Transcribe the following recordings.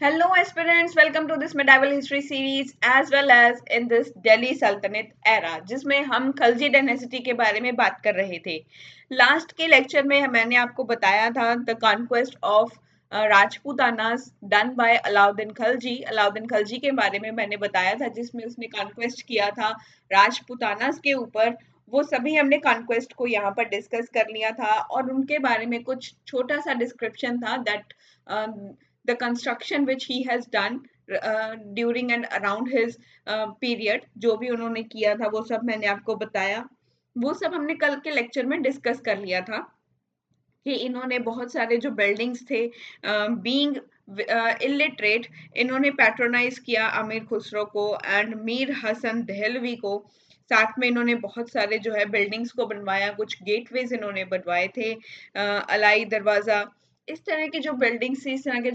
Hello, aspirants. Welcome to this medieval history series as well as in this Delhi Sultanate era, जिसमें हम Khalji dynasty के बारे में बात कर रहे थे। लास्ट के लेक्चर में मैंने आपको बताया था the conquest of Rajputanas done by Alauddin Khalji. Alauddin Khalji के बारे में मैंने बताया था, जिसमें उसने कॉन्क्वेस्ट किया था राजपूतानास के ऊपर। वो सभी हमने कॉन्क्वेस्ट को यहाँ पर डिस्कस कर लिया था और उनके बारे में कुछ छोटा सा डिस्क्रिप्शन था that the construction which he has done during and around his period, जो भी उन्होंने किया था वो सब मैंने आपको बताया। वो सब हमने कल के लेक्चर में डिस्कस कर लिया था कि इन्होंने बहुत सारे जो बिल्डिंग्स थे, बीइंग इलिटरेट, इन्होंने पैट्रोनाइज किया अमीर खुसरो को एंड मीर हसन दहलवी को। साथ में इन्होंने बहुत सारे जो है बिल्डिंग्स को बनवाया, कुछ गेटवेज इन्होंने बनवाए थे, अलाई दरवाजा, इस तरह की जो बिल्डिंग्स थी, इस तरह के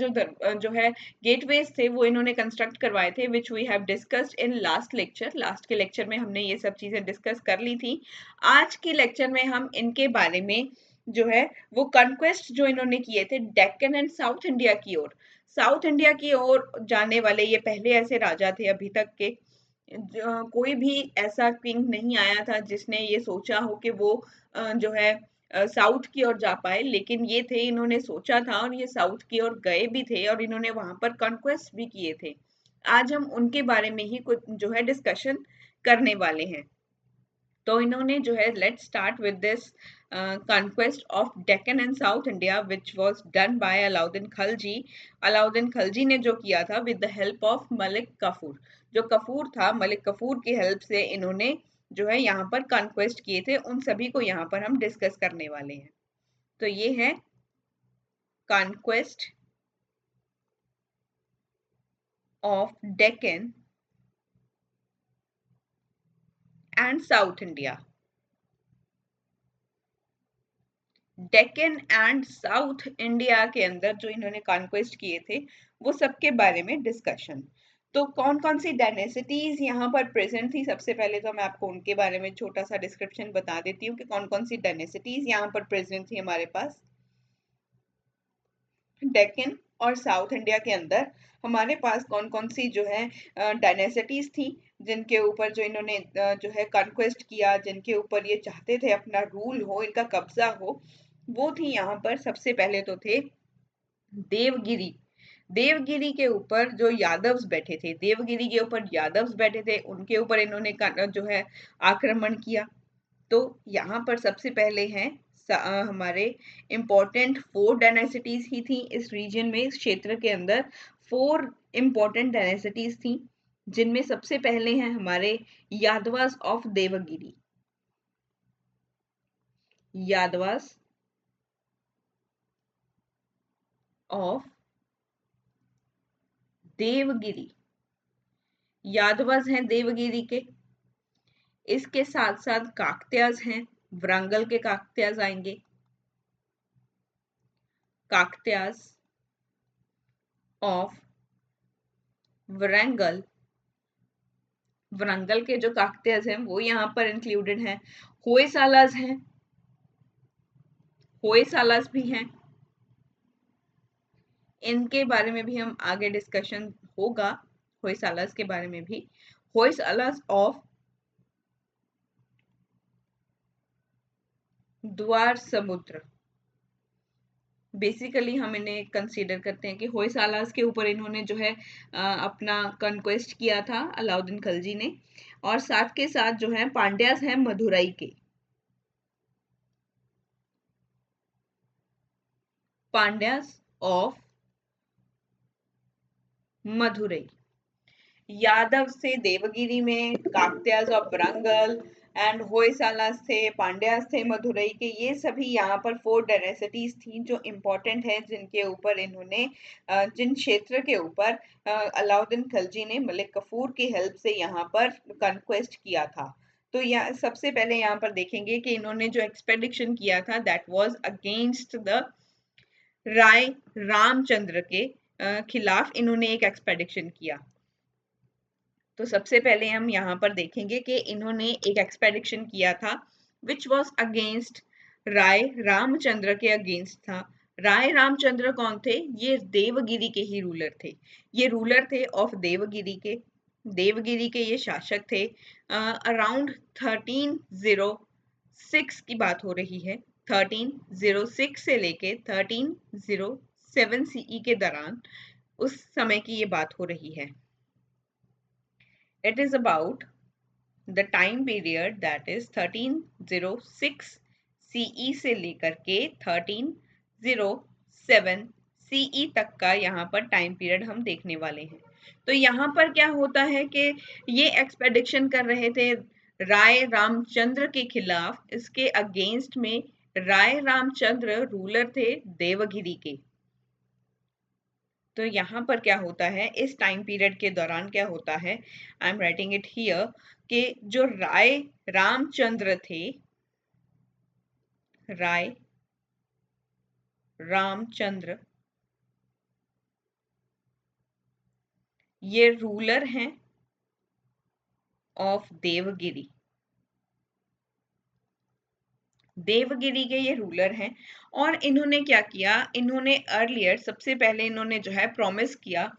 जो है गेटवेज थे, वो इन्होंने कंस्ट्रक्ट करवाए थे, which we have discussed in last lecture. Last के लेक्चर में हमने ये सब चीजें डिस्कस कर ली थी। आज के लेक्चर में हम इनके बारे में जो है वो कॉन्क्वेस्ट जो इन्होंने किए थे डेक्कन एंड साउथ इंडिया की ओर, साउथ इंडिया की ओर जाने वाले ये पहले ऐसे राजा थे। अभी तक के कोई भी ऐसा किंग नहीं आया था जिसने ये सोचा हो कि वो जो है साउथ की ओर जा पाए, लेकिन ये थे, इन्होंने सोचा था और ये साउथ की ओर गए भी थे और इन्होंने वहां पर कॉन्क्वेस्ट भी किए थे। आज हम उनके बारे में ही कुछ जो है डिस्कशन करने वाले हैं। तो इन्होंने जो है let's start with this conquest of Deccan and south India which was done by Alauddin Khalji. Alauddin Khalji ने जो किया था with the help of Malik Kafur. जो कफूर था, मलिक कफूर की हेल्प से इन्होंने जो है यहाँ पर कॉन्क्वेस्ट किए थे। उन सभी को यहाँ पर हम डिस्कस करने वाले हैं। तो ये है conquest of Deccan and south India. Deccan and south India के अंदर जो इन्होंने कॉन्क्वेस्ट किए थे वो सबके बारे में डिस्कशन। तो कौन कौन सी डायनेसिटीज यहाँ पर प्रेजेंट थी, सबसे पहले तो मैं आपको उनके बारे में छोटा सा डिस्क्रिप्शन बता देती हूँ कि कौन कौन सी डायनेसिटीज यहाँ पर प्रेजेंट थी हमारे पास। डेक्कन और साउथ इंडिया के अंदर हमारे पास कौन कौन सी जो है डायनेसिटीज थी, जिनके ऊपर जो इन्होंने जो है कॉन्क्वेस्ट किया, जिनके ऊपर ये चाहते थे अपना रूल हो, इनका कब्जा हो। वो थी यहाँ पर सबसे पहले तो थे देवगिरी। देवगिरी के ऊपर जो यादव्स बैठे थे, देवगिरी के ऊपर यादव्स बैठे थे, उनके ऊपर इन्होंने जो है आक्रमण किया। तो यहाँ पर सबसे पहले हैं हमारे इम्पोर्टेंट फोर डायनेसिटीज ही थी इस रीजन में, इस क्षेत्र के अंदर फोर इम्पोर्टेंट डायनेसिटीज थी, जिनमें सबसे पहले हैं हमारे यादवास ऑफ देवगिरी। यादवास ऑफ देवगिरी, यादवास हैं देवगिरी के। इसके साथ साथ काकत्याज हैं, वरंगल के काकत्याज आएंगे। काकत्याज ऑफ वरंगल, वरंगल के जो काकत्याज हैं वो यहाँ पर इंक्लूडेड हैं। होयसालाज हैं, होयसालाज भी हैं। इनके बारे में भी हम आगे डिस्कशन होगा, होयसालाज के बारे में भी। होयसालाज ऑफ द्वार समुद्र, बेसिकली हम इन्हें कंसीडर करते हैं कि होयसालास के ऊपर इन्होंने जो है अपना कॉन्क्वेस्ट किया था अलाउद्दीन खलजी ने। और साथ के साथ जो है पांड्यास हैं मदुरई के, पांड्यास ऑफ मदुरई। यादव से देवगिरी में, काकत्याज ऑफ वरंगल एंड होयसालास थे, पांड्यास थे मदुरई के। ये सभी यहाँ पर फोर डायनेसिटीज थी जो इम्पोर्टेंट है, जिनके ऊपर इन्होंने जिन क्षेत्र के ऊपर अलाउद्दीन खलजी ने मलिक कफूर की हेल्प से यहाँ पर कॉन्क्वेस्ट किया था। तो यहाँ सबसे पहले यहाँ पर देखेंगे कि इन्होंने जो एक्सपेडिशन किया था दैट वाज अगेंस्ट द राय रामचंद्र के खिलाफ इन्होंने एक एक्सपेडिशन किया। तो सबसे पहले हम यहाँ पर देखेंगे कि इन्होंने एक एक्सपेडिशन किया था विच वॉज अगेंस्ट राय रामचंद्र के अगेंस्ट था। राय रामचंद्र कौन थे? ये देवगिरी के ही रूलर थे। ये रूलर थे ऑफ देवगिरी के। देवगिरी के ये शासक थे। अराउंड 1306 की बात हो रही है। 1306 से लेके 1307 सीई के दौरान उस समय की ये बात हो रही है। It is about the time period that is 1306 CE से लेकर के 1307 सीई तक का यहाँ पर टाइम पीरियड हम देखने वाले हैं। तो यहाँ पर क्या होता है कि ये एक्सपेडिशन कर रहे थे राय रामचंद्र के खिलाफ। इसके अगेंस्ट में राय रामचंद्र रूलर थे देवगिरी के। तो यहाँ पर क्या होता है, इस टाइम पीरियड के दौरान क्या होता है, I am writing it here, कि जो राय रामचंद्र थे, राय रामचंद्र ये रूलर हैं ऑफ देवगिरी। देवगिरी के ये रूलर हैं। और इन्होंने क्या किया, इन्होंने अर्लियर सबसे पहले इन्होंने जो है प्रॉमिस किया,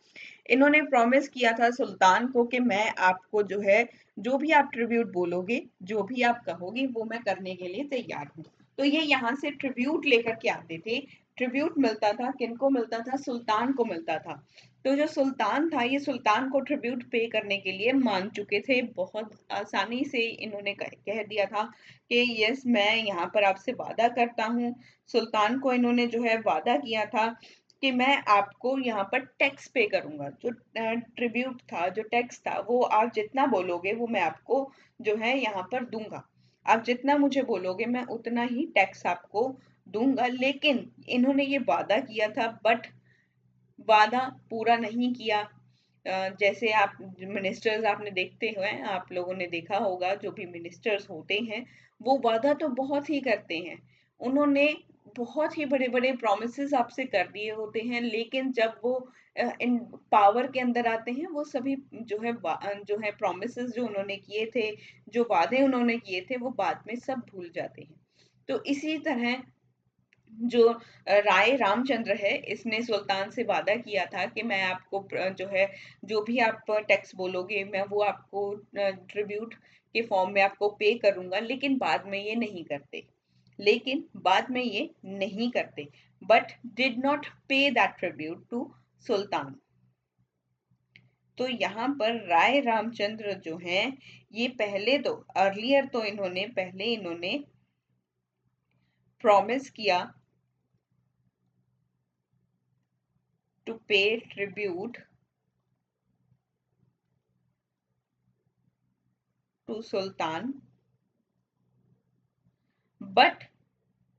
इन्होंने प्रॉमिस किया था सुल्तान को कि मैं आपको जो है जो भी आप ट्रिब्यूट बोलोगे, जो भी आप कहोगे वो मैं करने के लिए तैयार हूँ। तो ये यहाँ से ट्रिब्यूट लेकर के आते थे। ट्रिब्यूट मिलता था, किनको मिलता था? सुल्तान को मिलता था। तो जो सुल्तान था, ये सुल्तान को ट्रिब्यूट पे करने के लिए मान चुके थे। बहुत आसानी से इन्होंने कह दिया था कि यस मैं यहाँ पर आपसे वादा करता हूँ। सुल्तान को इन्होंने जो है वादा किया था कि मैं आपको यहाँ पर टैक्स पे करूंगा। जो ट्रिब्यूट था, जो टैक्स था, वो आप जितना बोलोगे वो मैं आपको जो है यहाँ पर दूंगा। आप जितना मुझे बोलोगे मैं उतना ही टैक्स आपको दूंगा। लेकिन इन्होंने ये वादा किया था, बट वादा पूरा नहीं किया। जैसे आप मिनिस्टर्स आपने देखते हुए, आप लोगों ने देखा होगा, जो भी मिनिस्टर्स होते हैं वो वादा तो बहुत ही करते हैं। उन्होंने बहुत ही बड़े बड़े प्रोमिसेस आपसे कर दिए होते हैं, लेकिन जब वो इन पावर के अंदर आते हैं, वो सभी जो है प्रोमिसेस जो उन्होंने किए थे, जो वादे उन्होंने किए थे, वो बाद में सब भूल जाते हैं। तो इसी तरह जो राय रामचंद्र है, इसने सुल्तान से वादा किया था कि मैं आपको जो है जो भी आप टैक्स बोलोगे मैं वो आपको ट्रिब्यूट के फॉर्म में आपको पे करूंगा। लेकिन बाद में ये नहीं करते, लेकिन बाद में ये नहीं करते, बट डिड नॉट पे दैट ट्रिब्यूट टू सुल्तान। तो यहाँ पर राय रामचंद्र जो हैं, ये पहले तो अर्लियर तो इन्होंने प्रॉमिस किया to pay tribute to Sultan, but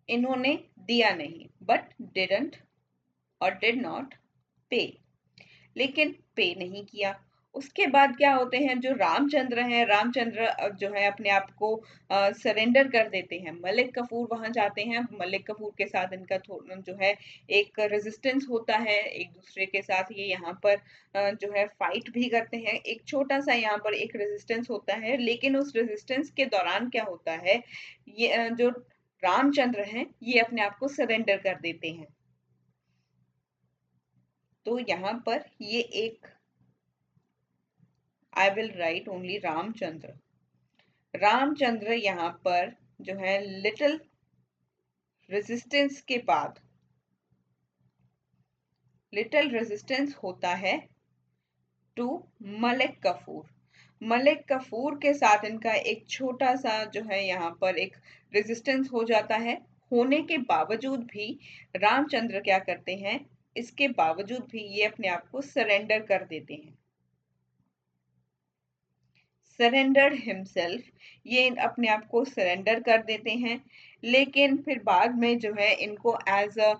इन्होंने दिया नहीं, बट डिडंट और डिड नॉट पे, लेकिन पे नहीं किया। उसके बाद क्या होते हैं, जो रामचंद्र हैं, रामचंद्र जो है अपने आप को सरेंडर कर देते हैं। मलिक कफूर वहां जाते हैं। मलिक कफूर के साथ इनका जो है एक रेजिस्टेंस होता है एक दूसरे के साथ। ये यहाँ पर जो है फाइट भी करते हैं। एक छोटा सा यहाँ पर एक रेजिस्टेंस होता है, लेकिन उस रेजिस्टेंस के दौरान क्या होता है, ये जो रामचंद्र हैं ये अपने आप को सरेंडर कर देते हैं। तो यहाँ पर ये एक, I will write only Ramchandra. Ramchandra यहाँ पर जो है लिटिल रेजिस्टेंस के बाद, लिटिल रेजिस्टेंस होता है टू मलिक कफूर। मलिक कफूर के साथ इनका एक छोटा सा जो है यहाँ पर एक रेजिस्टेंस हो जाता है। होने के बावजूद भी रामचंद्र क्या करते हैं, इसके बावजूद भी ये अपने आप को सरेंडर कर देते हैं। सरेंडर्ड हिमसेल्फ, ये अपने आप को सरेंडर कर देते हैं। लेकिन फिर बाद में जो है इनको एज अ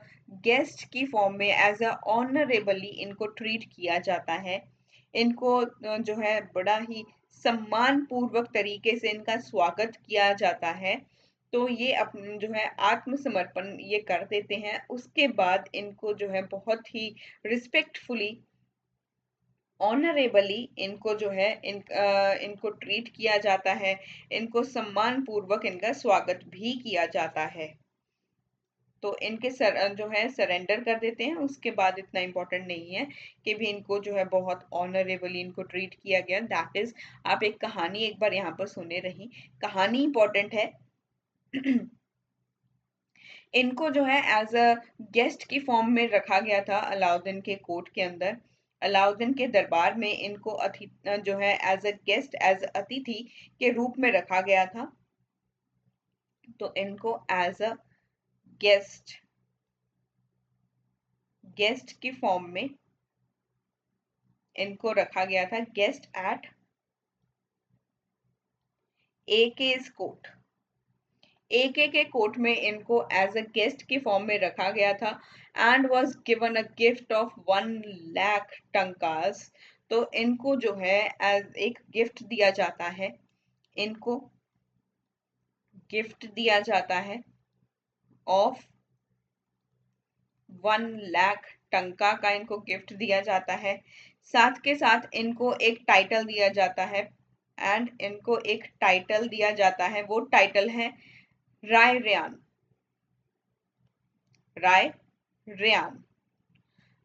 गेस्ट की फॉर्म में, एज अ ऑनरेबली इनको ट्रीट किया जाता है। इनको जो है बड़ा ही सम्मान पूर्वक तरीके से इनका स्वागत किया जाता है। तो ये अपन जो है आत्मसमर्पण ये कर देते हैं। उसके बाद इनको जो है बहुत ही रिस्पेक्टफुली, ऑनरेबली इनको जो है इनको ट्रीट किया जाता है। इनको सम्मान पूर्वक इनका स्वागत भी किया जाता है। तो इनके जो है सरेंडर कर देते हैं। उसके बाद इतना इम्पोर्टेंट नहीं है कि भी इनको जो है बहुत ऑनरेबली इनको ट्रीट किया गया। दैट इज, आप एक कहानी एक बार यहाँ पर सुने रही, कहानी इंपॉर्टेंट है। इनको जो है एज अ गेस्ट की फॉर्म में रखा गया था अलाउद्दीन के कोर्ट के अंदर। अलाउद्दीन के दरबार में इनको जो है एज अ गेस्ट, एज अतिथि के रूप में रखा गया था। तो इनको एज अ गेस्ट की फॉर्म में इनको रखा गया था, guest at AK's court. AK के कोर्ट में इनको एज अ गेस्ट की फॉर्म में रखा गया था and was given a gift of 1 lakh tankas. तो इनको जो है एज एक गिफ्ट दिया जाता है, इनको गिफ्ट दिया जाता है ऑफ 1 लाख टंका का इनको गिफ्ट दिया जाता है। साथ के साथ इनको एक टाइटल दिया जाता है, एंड इनको एक टाइटल दिया जाता है, वो टाइटल है राय रेयान। राय रेयान,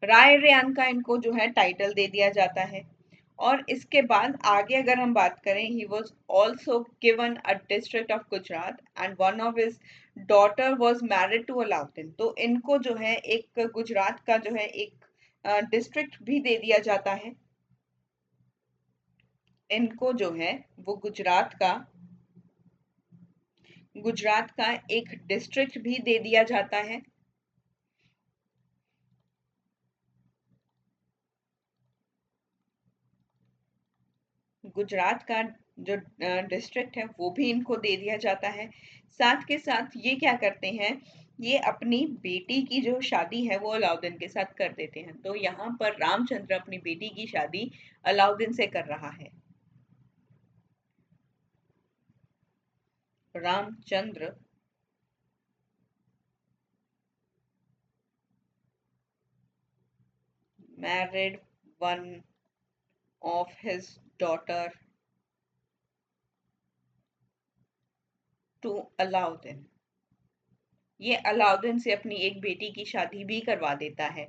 राय रेयान का इनको जो है टाइटल दे दिया जाता है। और इसके बाद आगे अगर हम बात करें, he was also given a district of Gujarat and one of his daughter was married to Alauddin. तो इनको जो है एक गुजरात का जो है एक डिस्ट्रिक्ट भी दे दिया जाता है। इनको जो है वो गुजरात का एक डिस्ट्रिक्ट भी दे दिया जाता है। गुजरात का जो डिस्ट्रिक्ट है वो भी इनको दे दिया जाता है। साथ के साथ ये क्या करते हैं, ये अपनी बेटी की जो शादी है वो अलाउद्दीन के साथ कर देते हैं। तो यहाँ पर रामचंद्र अपनी बेटी की शादी अलाउद्दीन से कर रहा है। Ramchandra married one of his daughter to Alauddin. ये अलाउद्दीन से अपनी एक बेटी की शादी भी करवा देता है।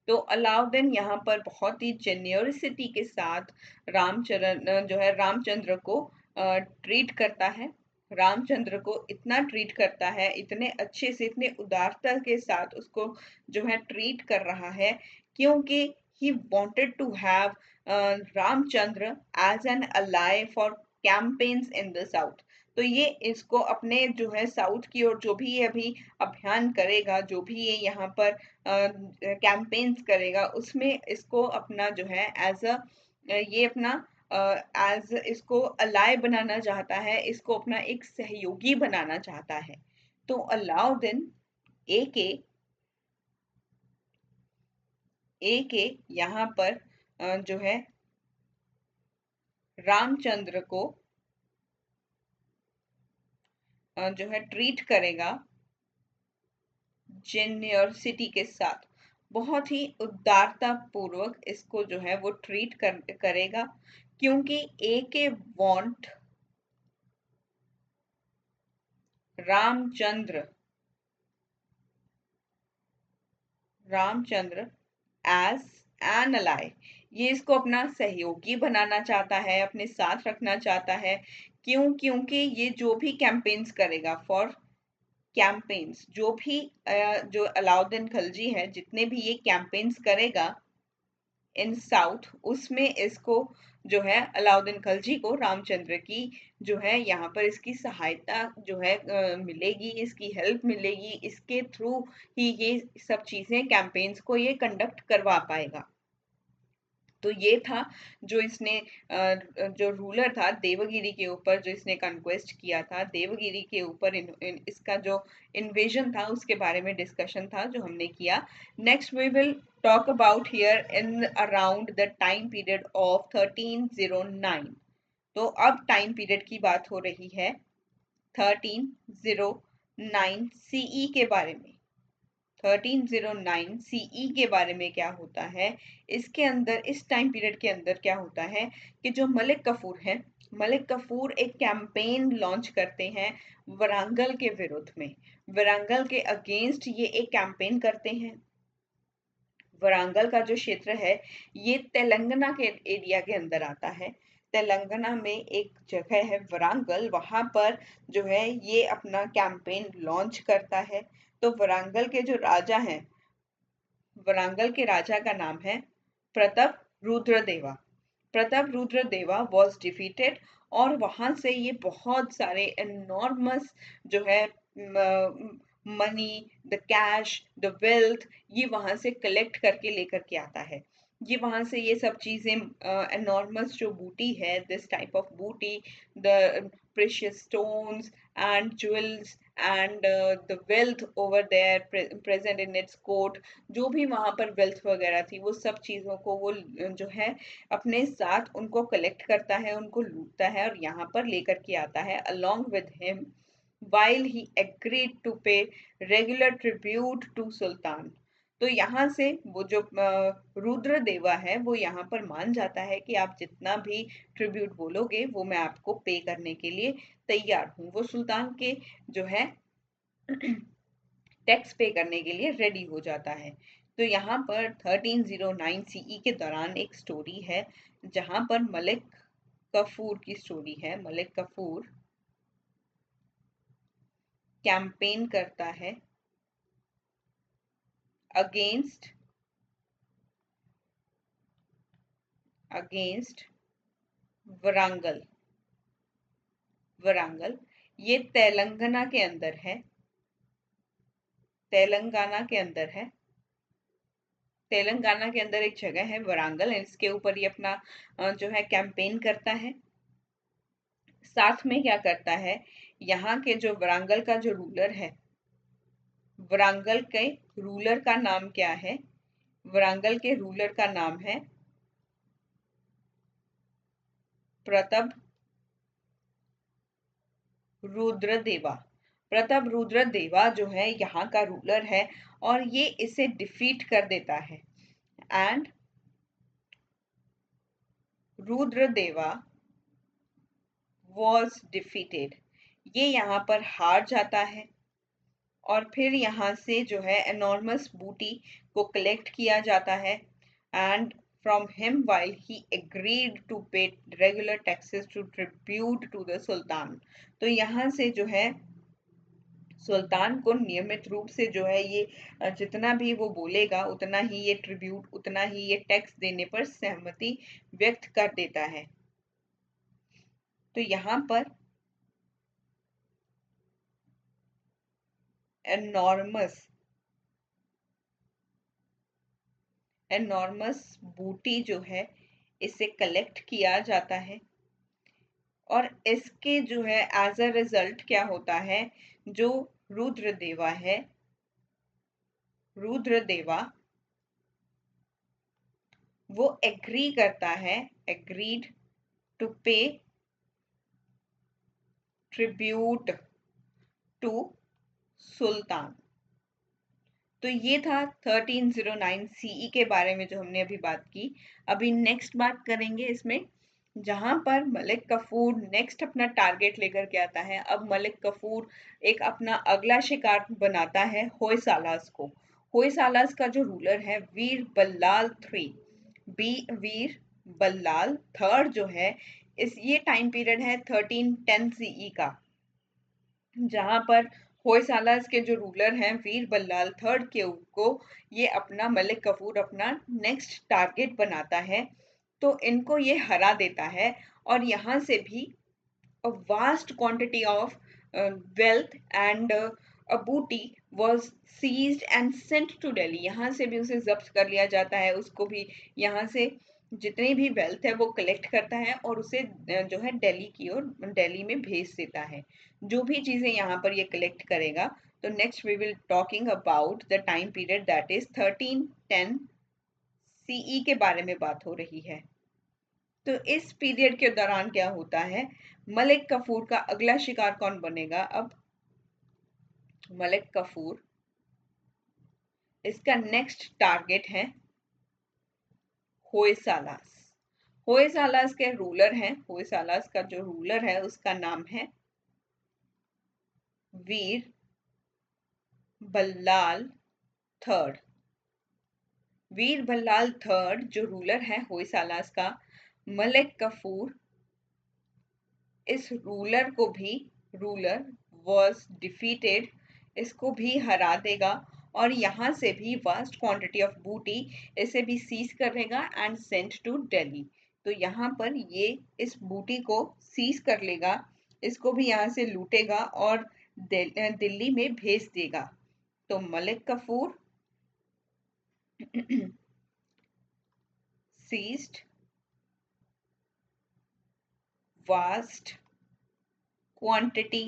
तो अलाउद्दीन यहाँ पर बहुत ही जेन्योरिसिटी के साथ रामचंद्र को ट्रीट करता है। रामचंद्र को इतना ट्रीट करता है, इतने अच्छे से, इतने उदारता के साथ उसको जो है ट्रीट कर रहा है, क्योंकि he wanted to have Ramachandra as an ally for campaigns in the south. तो ये इसको अपने जो है साउथ की ओर जो भी ये अभी अभियान करेगा, जो भी ये यहाँ पर कैंपेन्स करेगा, उसमें इसको अपना जो है एज अ ये अपना एज इसको अलाय बनाना चाहता है, इसको अपना एक सहयोगी बनाना चाहता है। तो अलाउद्दीन ए के यहाँ पर जो है रामचंद्र को जो है ट्रीट करेगा जेन्योसिटी के साथ, बहुत ही उदारता पूर्वक इसको जो है वो ट्रीट करेगा, क्योंकि ए के वांट रामचंद्र एज एन अलाय। ये इसको अपना सहयोगी बनाना चाहता है, अपने साथ रखना चाहता है। क्योंकि ये जो भी कैंपेन्स करेगा फॉर कैंपेन्स, जो भी जो अलाउद्दीन खिलजी है, जितने भी ये कैंपेन्स करेगा इन साउथ, उसमें इसको जो है अलाउद्दीन खिलजी को रामचंद्र की जो है यहाँ पर इसकी सहायता जो है मिलेगी, इसकी हेल्प मिलेगी। इसके थ्रू ही ये सब चीजें कैंपेन्स को ये कंडक्ट करवा पाएगा। तो ये था जो इसने जो रूलर था देवगिरी के ऊपर, जो इसने कन्क्वेस्ट किया था देवगिरी के ऊपर, इसका जो इन्वेजन था उसके बारे में डिस्कशन था जो हमने किया। Next we will talk about here in around the time period of 1309। तो अब टाइम पीरियड की बात हो रही है 1309 सीई के बारे में। 1309 सीई के बारे में क्या होता है, इसके अंदर, इस टाइम पीरियड के अंदर क्या होता है कि जो मलिक कफूर है मलिक कफूर एक कैंपेन लॉन्च करते हैं वरांगल के विरुद्ध में। वरांगल के अगेंस्ट ये एक कैंपेन करते हैं। वरांगल का जो क्षेत्र है ये तेलंगाना के एरिया के अंदर आता है। तेलंगाना में एक जगह है वरांगल, वहां पर जो है ये अपना कैंपेन लॉन्च करता है। तो वरांगल के जो राजा हैं, वरांगल के राजा का नाम है प्रताप रुद्रदेवा। प्रताप रुद्रदेवा वॉज डिफीटेड, और वहां से ये बहुत सारे एनॉर्मस जो है money, the cash, the wealth, ये वहां से कलेक्ट करके लेकर के आता है। ये वहां से ये सब चीजें एनॉर्मस जो बूटी है, दिस टाइप ऑफ बूटी, the precious stones and jewels and the wealth over there present in its court, जो भी वहां पर वेल्थ वगैरह थी वो सब चीजों को वो जो है अपने साथ उनको कलेक्ट करता है, उनको लूटता है और यहाँ पर लेकर के आता है along with him while he agreed to pay regular tribute to सुल्तान। तो यहाँ से वो जो रुद्र देवा है वो यहाँ पर मान जाता है कि आप जितना भी ट्रिब्यूट बोलोगे वो मैं आपको पे करने के लिए तैयार हूँ। वो सुल्तान के जो है टैक्स पे करने के लिए रेडी हो जाता है। तो यहाँ पर 1309 सीई के दौरान एक स्टोरी है जहां पर मलिक कफूर की स्टोरी है। मलिक कफूर कैंपेन करता है अगेंस्ट अगेंस्ट वरांगल। वरांगल ये तेलंगाना के अंदर है। तेलंगाना के अंदर है। तेलंगाना के अंदर एक जगह है वरांगल, इसके ऊपर ये अपना जो है कैंपेन करता है। साथ में क्या करता है, यहाँ के जो वरांगल का जो रूलर है, वरांगल के रूलर का नाम क्या है? वरांगल के रूलर का नाम है प्रताप रुद्रदेवा। प्रताप रुद्रदेवा जो है यहाँ का रूलर है और ये इसे डिफीट कर देता है। एंड रुद्रदेवा वॉज डिफीटेड, ये यहाँ पर हार जाता है। और फिर यहाँ से जो है एनॉर्मस बूटी को कलेक्ट किया जाता है and from him while he agreed to pay regular taxes to tribute to the sultan। तो यहाँ से जो है सुल्तान को नियमित रूप से जो है ये जितना भी वो बोलेगा उतना ही ये ट्रिब्यूट, उतना ही ये टैक्स देने पर सहमति व्यक्त कर देता है। तो यहाँ पर एनॉर्मस एनॉर्मस बूटी जो है इसे कलेक्ट किया जाता है और इसके जो है एज अ रिजल्ट क्या होता है, जो रुद्रदेवा है, रुद्रदेवा वो एग्री करता है, एग्रीड टू पे ट्रिब्यूट टू सुल्तान। तो ये था 1309 सीई के बारे में जो हमने अभी बात की। अभी नेक्स्ट बात करेंगे इसमें, जहां पर मलिक कफूर नेक्स्ट अपना टारगेट लेकर के आता है। अब मलिक कफूर एक अपना अगला शिकार बनाता है होयसालास को। होयसालास का जो रूलर है वीर बल्लाल थ्री, वीर बल्लाल थर्ड जो है, इस ये टाइम पीरियड है 1310 सीई का, जहां पर होयसालास के जो रूलर हैं वीर बल्लाल थर्ड के को ये अपना मलिक कफूर अपना नेक्स्ट टारगेट बनाता है। तो इनको ये हरा देता है और यहाँ से भी a vast quantity of wealth and a booty was seized and sent to Delhi। यहाँ से भी उसे जब्त कर लिया जाता है, उसको भी यहाँ से जितनी भी वेल्थ है वो कलेक्ट करता है और उसे जो है दिल्ली की ओर, दिल्ली में भेज देता है। जो भी चीजें यहाँ पर ये कलेक्ट करेगा। तो next we will talking about the time period that is 1310 CE के बारे में बात हो रही है। तो इस पीरियड के दौरान क्या होता है, मलिक कफूर का अगला शिकार कौन बनेगा? अब मलिक कफूर इसका नेक्स्ट टारगेट है होयसालास। होयसालास के रूलर हैं, होयसालास का जो रूलर है उसका नाम है वीर बल्लाल थर्ड। वीर बल्लाल थर्ड जो रूलर है होयसालास का, मलिक कफूर इस रूलर वॉज डिफीटेड, इसको भी हरा देगा और यहाँ से भी वास्ट क्वांटिटी ऑफ बूटी इसे भी सीज करेगा एंड सेंट टू दिल्ली। तो यहाँ पर ये इस बूटी को सीज कर लेगा, इसको भी यहाँ से लूटेगा और दिल्ली में भेज देगा। तो Malik Kafur seized vast quantity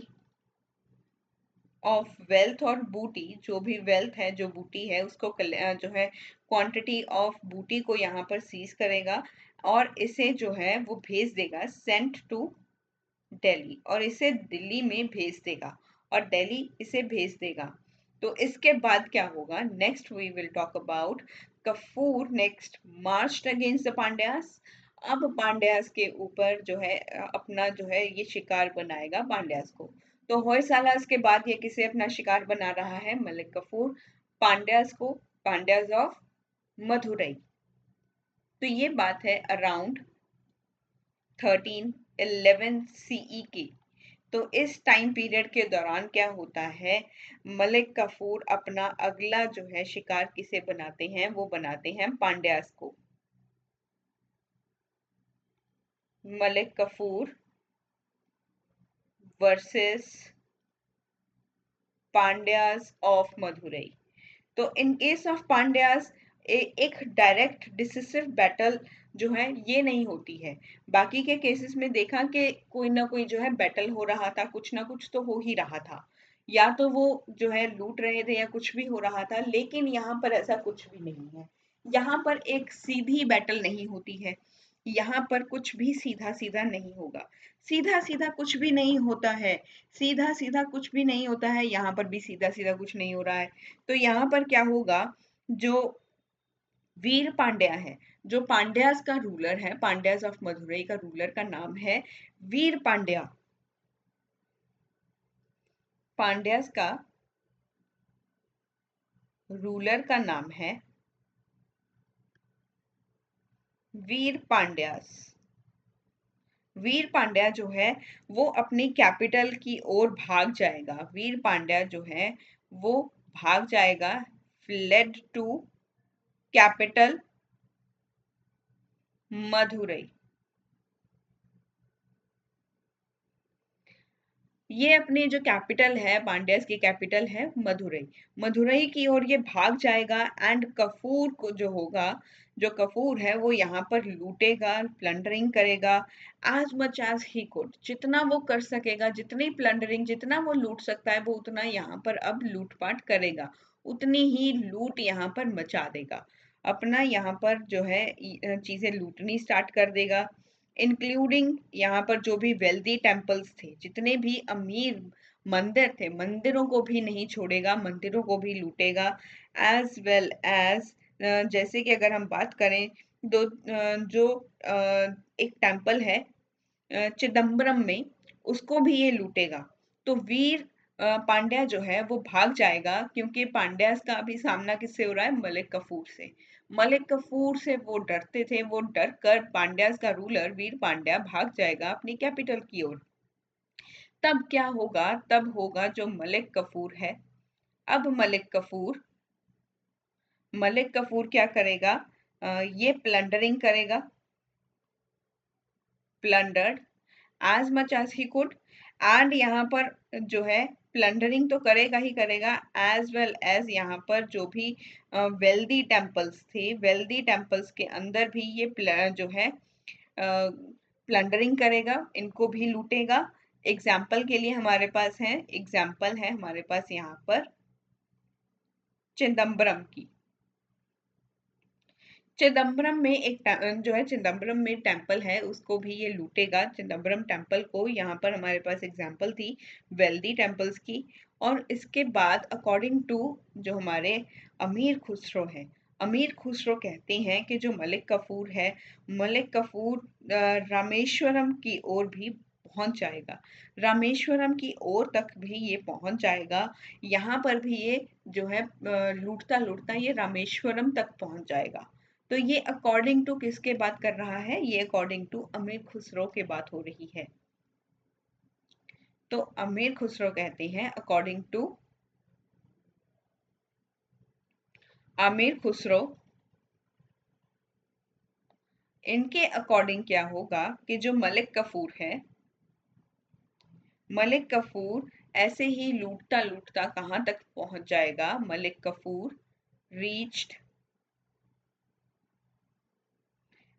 of wealth और बूटी, जो भी वेल्थ है जो बूटी है उसको जो है क्वांटिटी ऑफ बूटी को यहाँ पर सीज करेगा और इसे जो है वो भेज देगा सेंट टू दिल्ली, और इसे दिल्ली में भेज देगा और दिल्ली इसे भेज देगा। तो इसके बाद क्या होगा, next we will talk about Kafur next marched against the Pandyas. अब पांड्यास के ऊपर जो है अपना जो है ये शिकार बनाएगा पांड्यास को। तो होयसालास के बाद ये किसे अपना शिकार बना रहा है, मलिक कफूर पांड्यास को, पांड्यास ऑफ मदुरई। तो ये बात है अराउंड 1311 सीई की। तो इस टाइम पीरियड के दौरान क्या होता है, मलिक कफूर अपना अगला जो है शिकार किसे बनाते हैं, वो बनाते हैं पांड्यास को। Malik Kafur versus Pandyas of Madurai. तो इन केस ऑफ पांड्यास एक डायरेक्ट डिसिसिव बैटल जो है ये नहीं होती है। बाकी के केसेस में देखा कि कोई ना कोई जो है बैटल हो रहा था, कुछ ना कुछ तो हो ही रहा था, या तो वो जो है लूट रहे थे या कुछ भी हो रहा था, लेकिन यहाँ पर ऐसा कुछ भी नहीं है। यहाँ पर एक सीधी बैटल नहीं होती है, यहाँ पर कुछ भी सीधा सीधा नहीं होगा, सीधा सीधा कुछ भी नहीं होता है, सीधा सीधा कुछ भी नहीं होता है, यहाँ पर भी सीधा सीधा कुछ नहीं हो रहा है। तो यहाँ पर क्या होगा, जो वीर पांड्या है, जो पांड्यास का रूलर है, पांड्यास ऑफ मदुरई का रूलर का नाम है वीर पांड्या। पांड्यास का रूलर का नाम है वीर पांड्यास। वीर पांड्या जो है वो अपनी कैपिटल की ओर भाग जाएगा, वीर पांड्या जो है वो भाग जाएगा, फ्लेड टू कैपिटल मदुरई। ये अपनी जो कैपिटल है, पांड्यास की कैपिटल है मदुरई, मदुरई की ओर ये भाग जाएगा एंड कफूर को जो होगा, जो कफूर है वो यहाँ पर लूटेगा, प्लंडरिंग करेगा as much as he could, जितना वो कर सकेगा, जितनी प्लंडरिंग, जितना वो लूट सकता है वो उतना यहाँ पर अब लूटपाट करेगा, उतनी ही लूट यहाँ पर मचा देगा, अपना यहाँ पर जो है चीजें लूटनी स्टार्ट कर देगा, इंक्लूडिंग यहाँ पर जो भी वेल्दी टेम्पल्स थे, जितने भी अमीर मंदिर थे, मंदिरों को भी नहीं छोड़ेगा, मंदिरों को भी लूटेगा, एज वेल एज जैसे कि अगर हम बात करें जो एक टेम्पल है चिदम्बरम में, उसको भी ये लूटेगा। तो वीर पांड्या जो है वो भाग जाएगा, क्योंकि पांड्यास का अभी सामना किससे हो रहा है, मलिक कफूर से। मलिक कफूर से वो डरते थे, वो डर कर पांड्यास का रूलर वीर पांड्या भाग जाएगा अपनी कैपिटल की ओर। तब क्या होगा, तब होगा जो मलिक कफूर है, अब मलिक कफूर क्या करेगा, ये प्लंडरिंग करेगा, plundered as much as he could, and यहाँ पर जो है प्लंडरिंग तो करेगा ही करेगा, एज वेल एज यहाँ पर जो भी वेल्दी टेम्पल्स थे, वेल्दी टेम्पल्स के अंदर भी ये जो है प्लंडरिंग करेगा, इनको भी लूटेगा। एग्जाम्पल के लिए हमारे पास है, एग्जाम्पल है हमारे पास यहाँ पर चिदम्बरम की। चिदम्बरम में एक जो है चिदम्बरम में टेम्पल है, उसको भी ये लूटेगा, चिदम्बरम टेम्पल को। यहाँ पर हमारे पास एग्जाम्पल थी वेल्दी टेम्पल्स की। और इसके बाद अकॉर्डिंग टू जो हमारे अमीर खुसरो हैं, अमीर खुसरो कहते हैं कि जो मलिक कफूर है, मलिक कफूर रामेश्वरम की ओर भी पहुंच जाएगा, रामेश्वरम की ओर तक भी ये पहुंच जाएगा। यहाँ पर भी ये जो है लूटता लूटता ये रामेश्वरम तक पहुंच जाएगा। तो ये अकॉर्डिंग टू किसके बात कर रहा है? ये अकॉर्डिंग टू अमीर खुसरो की बात हो रही है। तो अमीर खुसरो कहते हैं अकॉर्डिंग टू अमीर खुसरो, इनके अकॉर्डिंग क्या होगा कि जो मलिक कफूर है, मलिक कफूर ऐसे ही लूटता लूटता कहां तक पहुंच जाएगा? Malik Kafur reached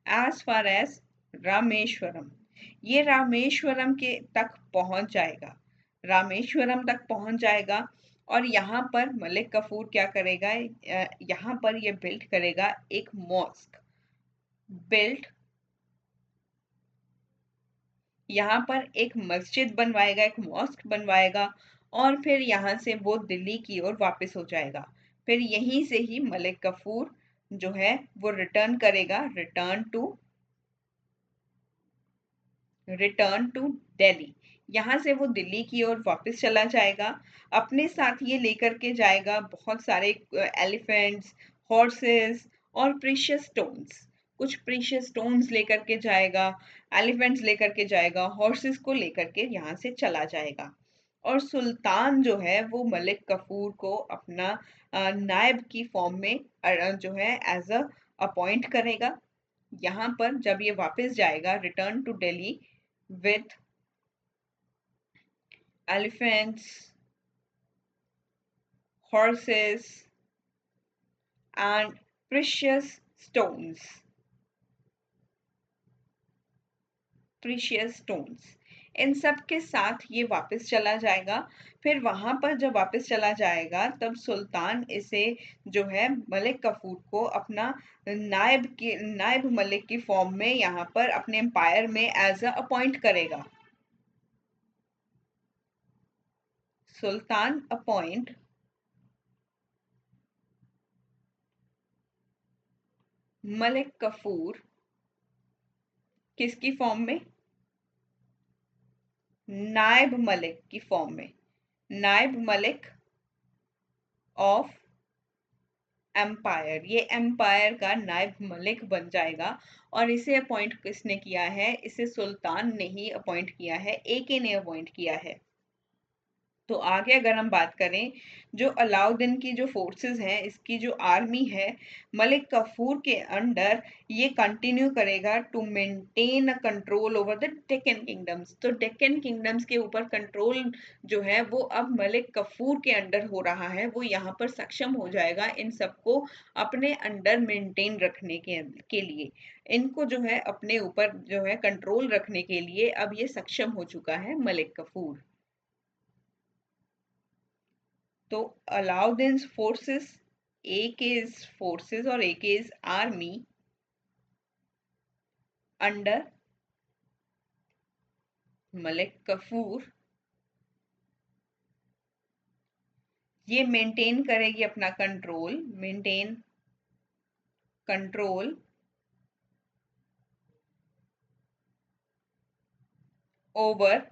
as far as Rameswaram, ये रामेश्वरम के तक पहुंच जाएगा, रामेश्वरम तक पहुंच जाएगा। और यहाँ पर मलिक कफूर क्या करेगा? यहाँ पर ये बिल्ड करेगा एक मॉस्क, बिल्ड यहाँ पर एक मस्जिद बनवाएगा, एक मॉस्क बनवाएगा, और फिर यहाँ से वो दिल्ली की ओर वापस हो जाएगा। फिर यहीं से ही मलिक कफूर जो है वो रिटर्न करेगा, रिटर्न टू दिल्ली। यहाँ से वो दिल्ली की ओर वापस चला जाएगा। अपने साथ ये लेकर के जाएगा बहुत सारे एलिफेंट्स, हॉर्सेस और प्रीशियस स्टोन्स। कुछ प्रीशियस स्टोन्स लेकर के जाएगा, एलिफेंट्स लेकर के जाएगा, हॉर्सेस को लेकर के यहाँ से चला जाएगा। और सुल्तान जो है वो मलिक कफूर को अपना नायब की फॉर्म में जो है एज अ अपॉइंट करेगा। यहाँ पर जब ये वापस जाएगा, return to Delhi with elephants, horses, and precious stones. Precious stones, इन सब के साथ ये वापस चला जाएगा। फिर वहां पर जब वापस चला जाएगा तब सुल्तान इसे जो है मलिक कफूर को अपना नायब मलिक की फॉर्म में यहाँ पर अपने एम्पायर में एज अ अपॉइंट करेगा। सुल्तान अपॉइंट मलिक कफूर किसकी फॉर्म में? नायब मलिक की फॉर्म में, नायब मलिक ऑफ एम्पायर, ये एम्पायर का नायब मलिक बन जाएगा। और इसे अपॉइंट किसने किया है? इसे सुल्तान ने ही अपॉइंट किया है, एके ने अपॉइंट किया है। तो आगे अगर हम बात करें, जो अलाउद्दीन की जो फोर्सेस हैं, इसकी जो आर्मी है, मलिक कफूर के अंडर ये कंटिन्यू करेगा to maintain a control over the Deccan kingdoms. तो डेक्कन किंगडम्स के ऊपर कंट्रोल जो है वो अब मलिक कफूर के अंडर हो रहा है। वो यहाँ पर सक्षम हो जाएगा इन सबको अपने अंडर मेंटेन रखने के लिए, इनको जो है अपने ऊपर जो है कंट्रोल रखने के लिए अब ये सक्षम हो चुका है मलिक कफूर। तो अलाउद्दीन फोर्सेस, AK's फोर्सेस और AK's army under Malik Kafur ये मेंटेन करेगी अपना control over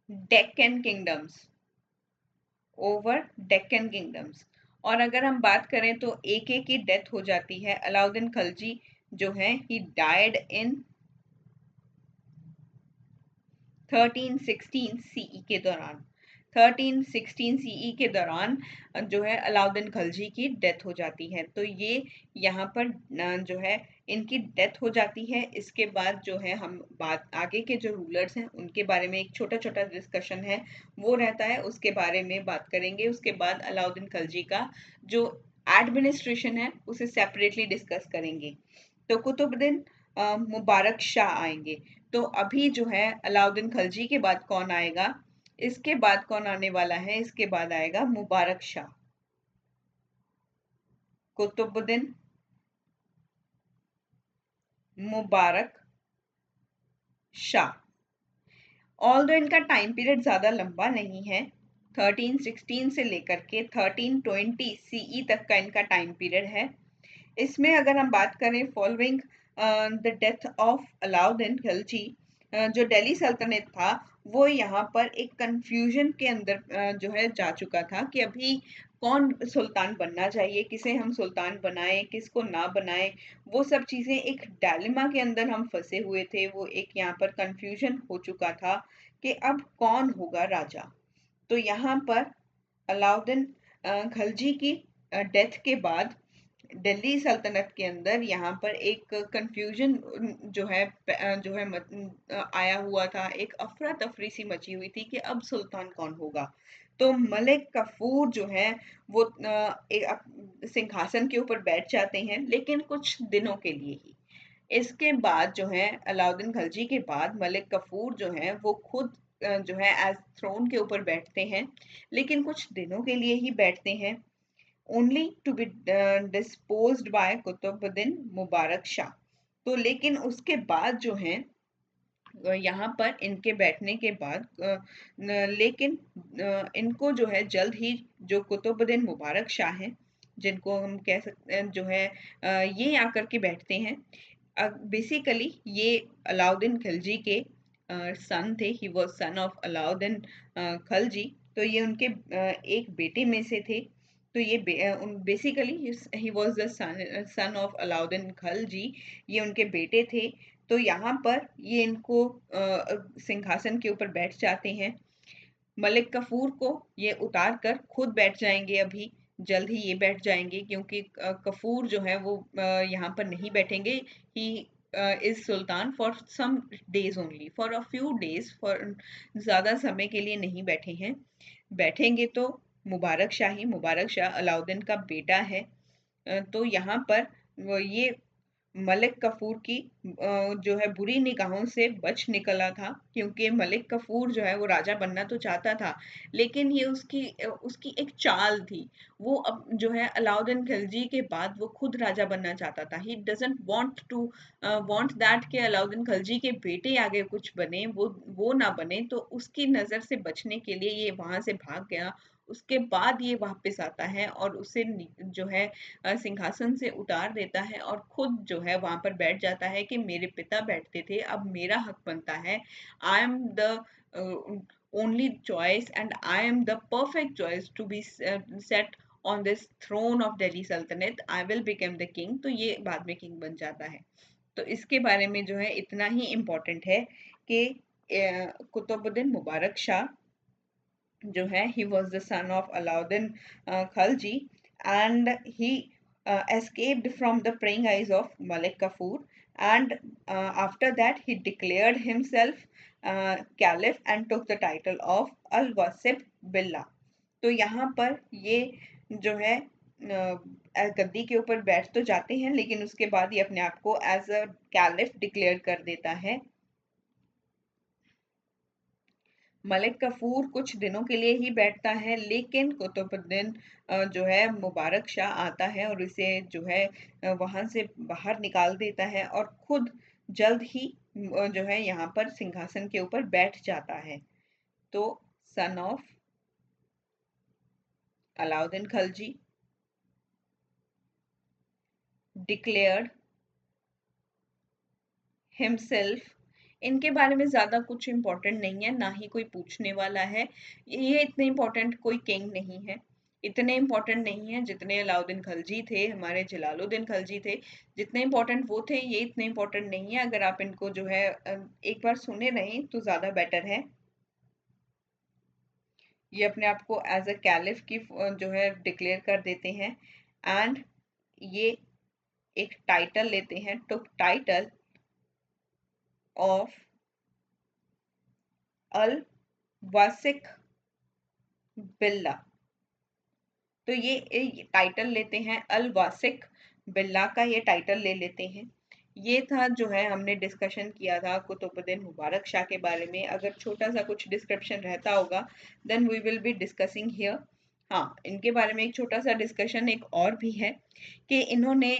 Deccan kingdoms, over Deccan kingdoms. और अगर हम बात करें तो एके की डेथ हो जाती है, अलाउद्दीन खलजी जो है ही डाइड इन 1316 सीई के दौरान, 1316 सीई के दौरान जो है अलाउद्दीन खलजी की डेथ हो जाती है। तो ये यहाँ पर जो है इनकी डेथ हो जाती है। इसके बाद जो है हम बात आगे के जो रूलर्स हैं उनके बारे में एक छोटा छोटा डिस्कशन है वो रहता है, उसके बारे में बात करेंगे। उसके बाद अलाउद्दीन खलजी का जो एडमिनिस्ट्रेशन है उसे सेपरेटली डिस्कस करेंगे। तो कुतुबुद्दीन मुबारक शाह आएंगे। तो अभी जो है अलाउद्दीन खलजी के बाद कौन आएगा? इसके बाद कौन आने वाला है? इसके बाद आएगा मुबारक शाह, कुतुबुद्दीन मुबारक शाह। ऑल्दो इनका टाइम पीरियड ज्यादा लंबा नहीं है, 1316 से लेकर के 1320 सीई तक का इनका टाइम पीरियड है। इसमें अगर हम बात करें following the death of Alauddin Khilji, जो दिल्ली सल्तनत था वो यहाँ पर एक कंफ्यूजन के अंदर जो है जा चुका था कि अभी कौन सुल्तान बनना चाहिए, किसे हम सुल्तान बनाएं, किसको ना बनाएं। वो सब चीज़ें एक डायलेमा के अंदर हम फंसे हुए थे। वो एक यहाँ पर कंफ्यूजन हो चुका था कि अब कौन होगा राजा। तो यहाँ पर अलाउद्दीन खिलजी की डेथ के बाद दिल्ली सल्तनत के अंदर यहाँ पर एक कंफ्यूजन आया हुआ था। एक अफरा तफरी सी मची हुई थी कि अब सुल्तान कौन होगा। तो मलिक कफूर जो है वो सिंहासन के ऊपर बैठ जाते हैं, लेकिन कुछ दिनों के लिए ही। इसके बाद जो है अलाउद्दीन खिलजी के बाद मलिक कफूर जो है वो खुद जो है एज थ्रोन के ऊपर बैठते हैं, लेकिन कुछ दिनों के लिए ही बैठते हैं, only to be disposed by Qutbuddin Mubarak Shah. तो लेकिन उसके बाद जो है यहाँ पर इनके बैठने के बाद लेकिन इनको जो है जल्द ही जो कुतुबुद्दीन मुबारक शाह हैं, जिनको हम कह सकते हैं जो है ये आकर के बैठते हैं। बेसिकली ये अलाउद्दीन खिलजी के सन थे। He was son of Alauddin Khilji. तो ये उनके एक बेटे में से थे। तो ये basically he was the son of Alauddin Khilji. ये उनके बेटे थे। तो यहाँ पर ये इनको सिंहासन के ऊपर बैठ जाते हैं। मलिक कफूर को ये उतार कर खुद बैठ जाएंगे, अभी जल्द ही ये बैठ जाएंगे, क्योंकि कफूर जो है वो यहाँ पर नहीं बैठेंगे। He is sultan for some days only, for a few days, for ज़्यादा समय के लिए नहीं बैठे हैं। बैठेंगे तो मुबारक शाह अलाउद्दीन का बेटा है। तो यहाँ पर ये मलिक कफूर की जो है बुरी निगाहों से बच निकला था, क्योंकि मलिक कफूर जो है वो राजा बनना तो चाहता था, लेकिन ये उसकी उसकी एक चाल थी। वो अब जो है अलाउद्दीन खिलजी के बाद वो खुद राजा बनना चाहता था। ही डजंट वांट दैट कि अलाउद्दीन खिलजी के बेटे आगे कुछ बने, वो ना बने। तो उसकी नज़र से बचने के लिए ये वहां से भाग गया। उसके बाद ये वापस आता है और उसे जो है सिंहासन से उतार देता है और खुद जो है वहां पर बैठ जाता है कि मेरे पिता बैठते थे, अब मेरा हक बनता है। I am the only choice and I am the perfect choice to be set on this throne of Delhi Sultanat. I will become the king. तो ये बाद में किंग बन जाता है। तो इसके बारे में जो है इतना ही इम्पोर्टेंट है कि कुतुबुद्दीन मुबारक शाह जो है he was the son of Alauddin Khalji, and he escaped from the praying eyes of Malik Kafur, and after that he declared himself caliph and took the title of Al-Wasif Billah. तो यहाँ पर ये जो है गद्दी के ऊपर बैठ तो जाते हैं, लेकिन उसके बाद ये अपने आप को एज अ कैलिफ डिक्लेयर कर देता है। मलिक कफूर कुछ दिनों के लिए ही बैठता है, लेकिन कुतुबुद्दीन जो है मुबारक शाह आता है और इसे जो है वहां से बाहर निकाल देता है और खुद जल्द ही जो है यहाँ पर सिंहासन के ऊपर बैठ जाता है। तो son of Alauddin Khilji declared himself. इनके बारे में ज़्यादा कुछ इम्पोर्टेंट नहीं है, ना ही कोई पूछने वाला है। ये इतने इम्पोर्टेंट कोई किंग नहीं है, इतने इम्पोर्टेंट नहीं है जितने अलाउद्दीन खिलजी थे, हमारे जलालुद्दीन खिलजी थे। जितने इम्पोर्टेंट वो थे, ये इतने इम्पोर्टेंट नहीं है। अगर आप इनको जो है एक बार सुने रहें तो ज़्यादा बेटर है। ये अपने आप को एज अ कैलिफ की जो है डिक्लेयर कर देते हैं, एंड ये एक टाइटल लेते हैं, टुक टाइटल ऑफ अल वासिक बिल्ला। तो ये टाइटल लेते हैं, अल वासिक बिल्ला का ये टाइटल ले लेते हैं। ये था जो है हमने डिस्कशन किया था कुतुबुद्दीन मुबारक शाह के बारे में। अगर छोटा सा कुछ डिस्क्रिप्शन रहता होगा then we will be discussing here. हाँ, इनके बारे में एक छोटा सा डिस्कशन एक और भी है कि इन्होंने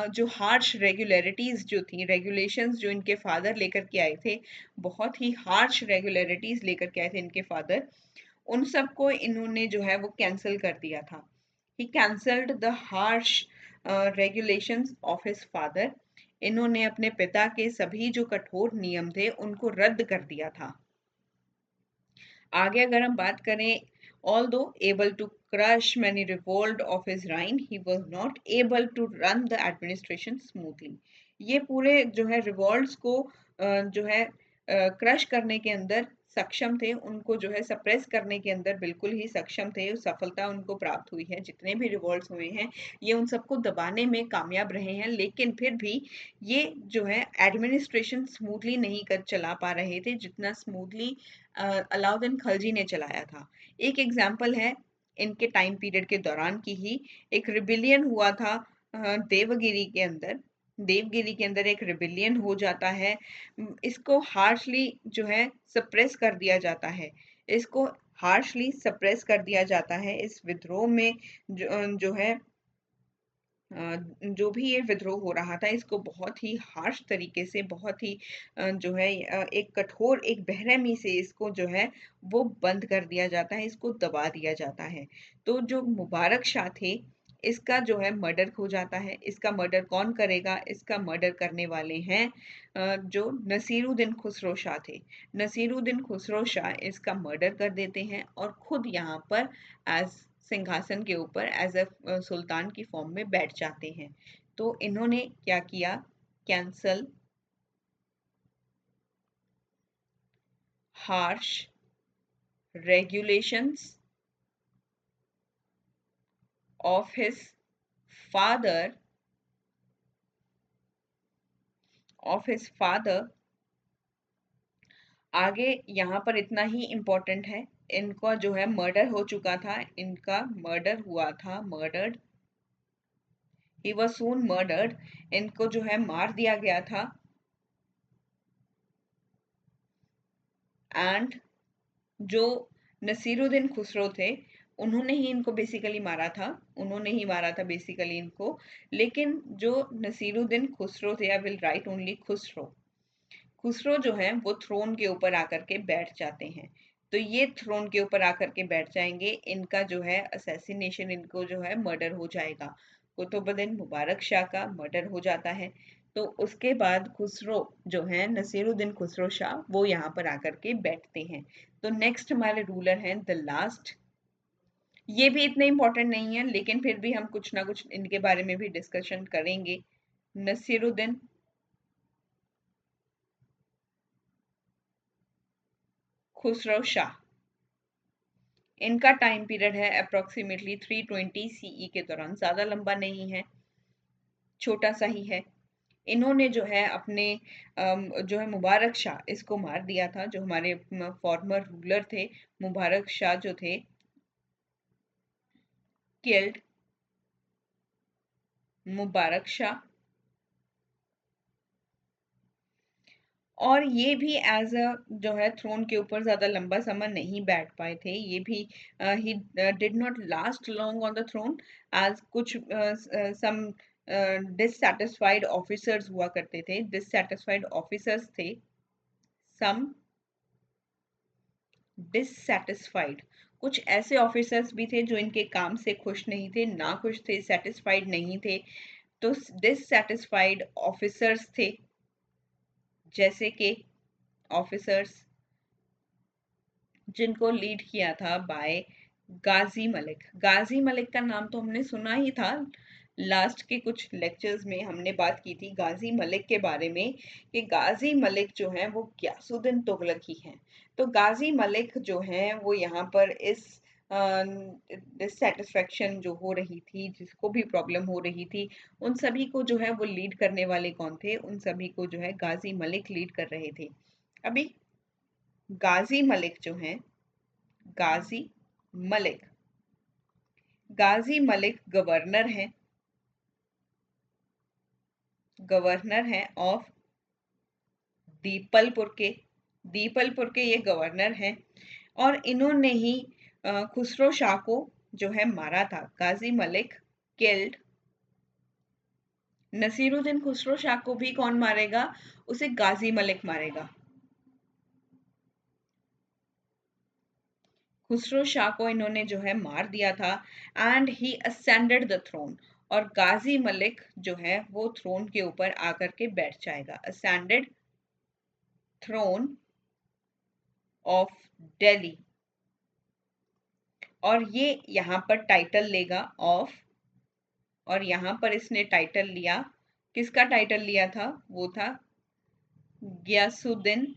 जो हार्श रेगुलरिटीज जो थी, रेगुलेशंस जो इनके फादर लेकर के आए थे, बहुत ही हार्श रेगुलरिटीज लेकर के आए थे इनके फादर, उन सबको इन्होंने जो है वो कैंसिल कर दिया था। He cancelled the harsh regulations of his father. इन्होंने अपने पिता के सभी जो कठोर नियम थे उनको रद्द कर दिया था। आगे अगर हम बात करें, although able to crush many revolt of his reign, he was not able to run the administration smoothly. ये पूरे जो है रिवॉल्ट्स को जो है क्रश करने के अंदर सक्षम थे, उनको जो है सप्रेस करने के अंदर बिल्कुल ही सक्षम थे। सफलता उनको प्राप्त हुई है। जितने भी रिवॉल्ट्स हुए हैं ये उन सबको दबाने में कामयाब रहे हैं, लेकिन फिर भी ये जो है एडमिनिस्ट्रेशन स्मूथली नहीं कर चला पा रहे थे जितना स्मूथली अलाउद्दीन खलजी ने चलाया था। एक एग्जाम्पल है इनके टाइम पीरियड के दौरान की ही, एक रिबिलियन हुआ था देवगिरी के अंदर। देवगिरी के अंदर एक रिबिलियन हो जाता है। इसको हार्शली जो है सप्रेस कर दिया जाता है। इसको हार्शली सप्रेस कर दिया जाता है। इस विद्रोह में जो है जो भी ये विद्रोह हो रहा था इसको बहुत ही हार्श तरीके से, बहुत ही जो है एक कठोर, एक बेरहमी से इसको जो है वो बंद कर दिया जाता है, इसको दबा दिया जाता है। तो जो मुबारक शाह थे इसका जो है मर्डर हो जाता है। इसका मर्डर कौन करेगा? इसका मर्डर करने वाले हैं जो नसीरुद्दीन खुसरो शाह थे। नसीरुद्दीन खुसरो शाह इसका मर्डर कर देते हैं और खुद यहाँ पर एज सिंहासन के ऊपर एज अ सुल्तान की फॉर्म में बैठ जाते हैं। तो इन्होंने क्या किया? Cancel harsh regulations of his father आगे यहाँ पर इतना ही इम्पोर्टेंट है, इनका जो है मर्डर हो चुका था, इनका मर्डर हुआ था, murdered, he was soon murdered. इनको जो है मार दिया गया था। एंड जो नसीरुद्दीन खुसरो थे उन्होंने ही इनको बेसिकली मारा था, उन्होंने ही मारा था बेसिकली इनको। लेकिन जो नसीरुद्दीन खुसरो थे, I will write only Khusro, Khusro जो है वो थ्रोन के ऊपर आकर के बैठ जाते हैं। तो ये थ्रोन के ऊपर आकर के बैठ जाएंगे, इनका जो है असैसिनेशन, इनको जो है मर्डर हो जाएगा। कुतुबुद्दीन मुबारक शाह का मर्डर हो जाता है। तो उसके बाद खुसरो जो है नसीरुद्दीन खुसरो शाह वो यहाँ पर आकर के बैठते हैं। तो नेक्स्ट हमारे रूलर हैं द लास्ट। ये भी इतने इंपॉर्टेंट नहीं है लेकिन फिर भी हम कुछ ना कुछ इनके बारे में भी डिस्कशन करेंगे। नसीरुद्दीन खुसरो शाह, इनका टाइम पीरियड है अप्रोक्सीमेटली 320 सीई के दौरान, ज्यादा लंबा नहीं है, छोटा सा ही है। इन्होंने जो है अपने जो है मुबारक शाह इसको मार दिया था, जो हमारे फॉर्मर रूलर थे मुबारक शाह जो थे, किल्ड मुबारक शाह। और ये भी एज अ जो है थ्रोन के ऊपर ज्यादा लंबा समय नहीं बैठ पाए थे। ये भी he did not last long on the throne, as कुछ सम डिससैटिस्फाइड ऑफिसर्स हुआ करते थे। डिससैटिस्फाइड ऑफिसर्स थे, सम डिससैटिस्फाइड, कुछ ऐसे ऑफिसर्स भी थे जो इनके काम से खुश नहीं थे, ना खुश थे, सेटिस्फाइड नहीं थे। तो डिससैटिस्फाइड ऑफिसर्स थे, जैसे कि ऑफिसर्स जिनको लीड किया था बाय गाजी मलिक। गाजी मलिक का नाम तो हमने सुना ही था, लास्ट के कुछ लेक्चर्स में हमने बात की थी गाजी मलिक के बारे में कि गाजी मलिक जो है वो ग्यासुद्दीन तुगलक ही हैं। तो गाजी मलिक जो है वो यहाँ पर इस डिससेटिस्फेक्शन जो हो रही थी, जिसको भी प्रॉब्लम हो रही थी, उन सभी को जो है वो लीड करने वाले कौन थे? उन सभी को जो है गाजी मलिक लीड कर रहे थे। अभी गाजी मलिक जो हैं, गाजी मलिक, गाजी मलिक गवर्नर हैं ऑफ दीपलपुर के, दीपलपुर के ये गवर्नर हैं। और इन्होंने ही खुसरो शाह को जो है मारा था। गाजी मलिक किल्ड नसीरुद्दीन। खुसरो शाह को भी कौन मारेगा? उसे गाजी मलिक मारेगा। खुसरो शाह को इन्होंने जो है मार दिया था and he ascended the throne, और गाजी मलिक जो है वो थ्रोन के ऊपर आकर के बैठ जाएगा। असेंडेड थ्रोन ऑफ दिल्ली, और ये यहाँ पर टाइटल लेगा ऑफ, और यहाँ पर इसने टाइटल लिया, किसका टाइटल लिया था? वो था गयासुद्दीन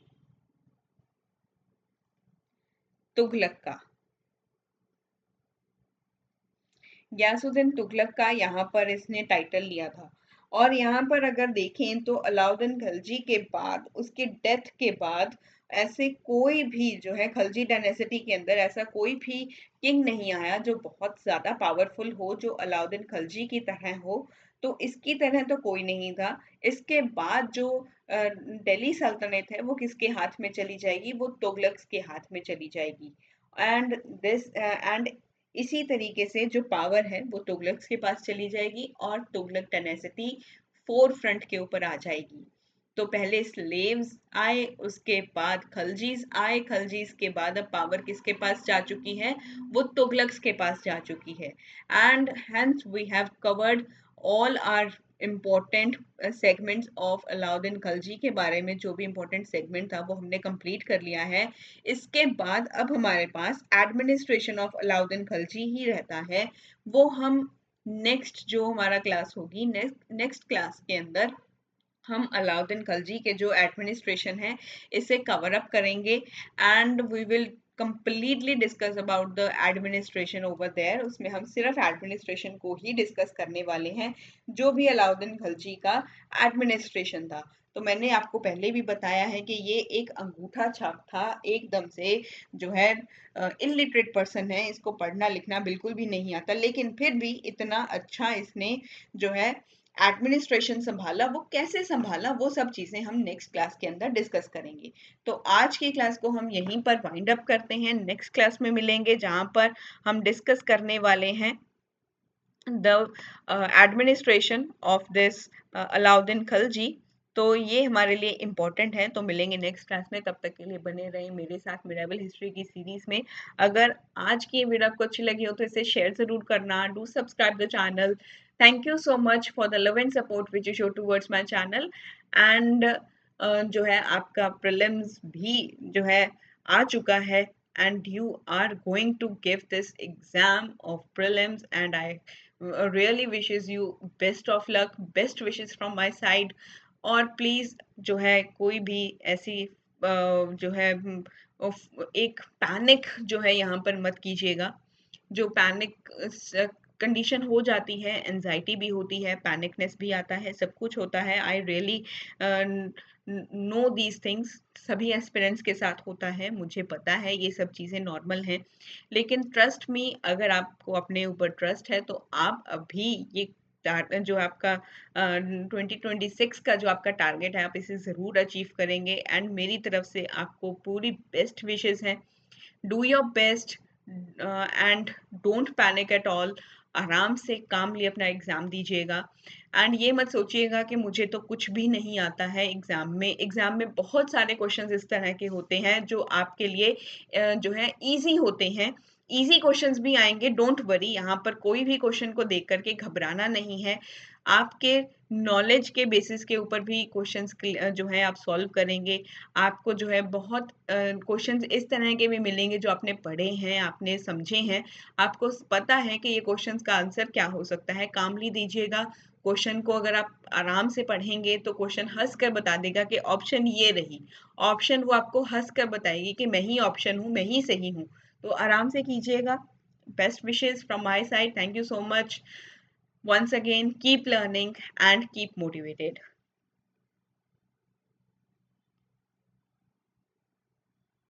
तुगलक का। गयासुद्दीन तुगलक का यहाँ पर इसने टाइटल लिया था। और यहाँ पर अगर देखें तो अलाउद्दीन खिलजी के बाद, उसके डेथ के बाद, ऐसे कोई भी जो है खिलजी डायनेसिटी के अंदर ऐसा कोई भी किंग नहीं आया जो बहुत ज्यादा पावरफुल हो, जो अलाउद्दीन खिलजी की तरह हो। तो इसकी तरह तो कोई नहीं था। इसके बाद जो दिल्ली सल्तनत है वो किसके हाथ में चली जाएगी? वो तुगलक्स के हाथ में चली जाएगी। एंड इसी तरीके से जो पावर है वो तुगलक्स के पास चली जाएगी और तुगलक डायनेसिटी फोर फ्रंट के ऊपर आ जाएगी। तो पहले स्लेव्स आए, उसके बाद खलजीज आए, खलजीज के बाद अब पावर किसके पास जा चुकी है? वो तुगलक्स के पास जा चुकी है। And hence we have covered all our important segments of Alauddin Khilji के बारे में। जो भी इम्पोर्टेंट सेगमेंट था वो हमने कंप्लीट कर लिया है। इसके बाद अब हमारे पास एडमिनिस्ट्रेशन ऑफ अलाउद्दीन खिलजी ही रहता है। वो हम नेक्स्ट जो हमारा क्लास होगी, नेक्स्ट क्लास के अंदर हम अलाउद्दीन खिलजी के जो एडमिनिस्ट्रेशन है इसे कवर अप करेंगे and we will completely discuss about the administration over there। उसमें हम सिर्फ एडमिनिस्ट्रेशन को ही डिस्कस करने वाले हैं, जो भी अलाउद्दीन खिलजी का एडमिनिस्ट्रेशन था। तो मैंने आपको पहले भी बताया है कि ये एक अंगूठा छाप था, एकदम से जो है इलिटरेट पर्सन है, इसको पढ़ना लिखना बिल्कुल भी नहीं आता, लेकिन फिर भी इतना अच्छा इसने जो है एडमिनिस्ट्रेशन संभाला। वो कैसे संभाला वो सब चीजें हम नेक्स्ट क्लास के अंदर डिस्कस करेंगे। तो आज की क्लास को हम यहीं पर वाइंड अप करते हैं। नेक्स्ट क्लास में मिलेंगे जहां पर हम डिस्कस करने वाले हैं the administration of this Alauddin Khilji. तो ये हमारे लिए इम्पोर्टेंट है। तो मिलेंगे नेक्स्ट क्लास में, तब तक के लिए बने रहें मेरे साथ मेडावल हिस्ट्री की सीरीज में। अगर आज की वीडियो आपको अच्छी लगी हो तो इसे शेयर जरूर करना। Do subscribe the channel. Thank you so much for the love and support which you show towards my channel. And जो है आपका प्रीलिम्स भी जो है आ चुका है, and you are going to give this exam of prelims, and I really wishes you best of luck, best wishes from my side। और please जो है कोई भी ऐसी जो है एक पैनिक जो है यहाँ पर मत कीजिएगा। जो पैनिक कंडीशन हो जाती है, एंजाइटी भी होती है, पैनिकनेस भी आता है, सब कुछ होता है। I really know these things, सभी एस्पिरेंट्स के साथ होता है, मुझे पता है ये सब चीज़ें नॉर्मल हैं। लेकिन ट्रस्ट मी, अगर आपको अपने ऊपर ट्रस्ट है तो आप अभी ये जो आपका 2026 का जो आपका टारगेट है आप इसे ज़रूर अचीव करेंगे। एंड मेरी तरफ से आपको पूरी बेस्ट विशेस हैं। Do your best and don't panic at all. आराम से कामली अपना एग्जाम दीजिएगा। एंड ये मत सोचिएगा कि मुझे तो कुछ भी नहीं आता है। एग्जाम में बहुत सारे क्वेश्चंस इस तरह के होते हैं जो आपके लिए जो है इजी होते हैं। इजी क्वेश्चंस भी आएंगे, डोंट वरी। यहाँ पर कोई भी क्वेश्चन को देख करके घबराना नहीं है। आपके नॉलेज के बेसिस के ऊपर भी क्वेश्चंस जो है आप सॉल्व करेंगे। आपको जो है बहुत क्वेश्चंस इस तरह के भी मिलेंगे जो आपने पढ़े हैं, आपने समझे हैं, आपको पता है कि ये क्वेश्चंस का आंसर क्या हो सकता है। कामली दीजिएगा क्वेश्चन को। अगर आप आराम से पढ़ेंगे तो क्वेश्चन हंस कर बता देगा कि ऑप्शन ये रही। ऑप्शन वो आपको हंस कर बताएगी कि मैं ही ऑप्शन हूँ, मैं ही सही हूँ। तो आराम से कीजिएगा। Best wishes from my side. Thank you so much once again। keep learning and keep motivated।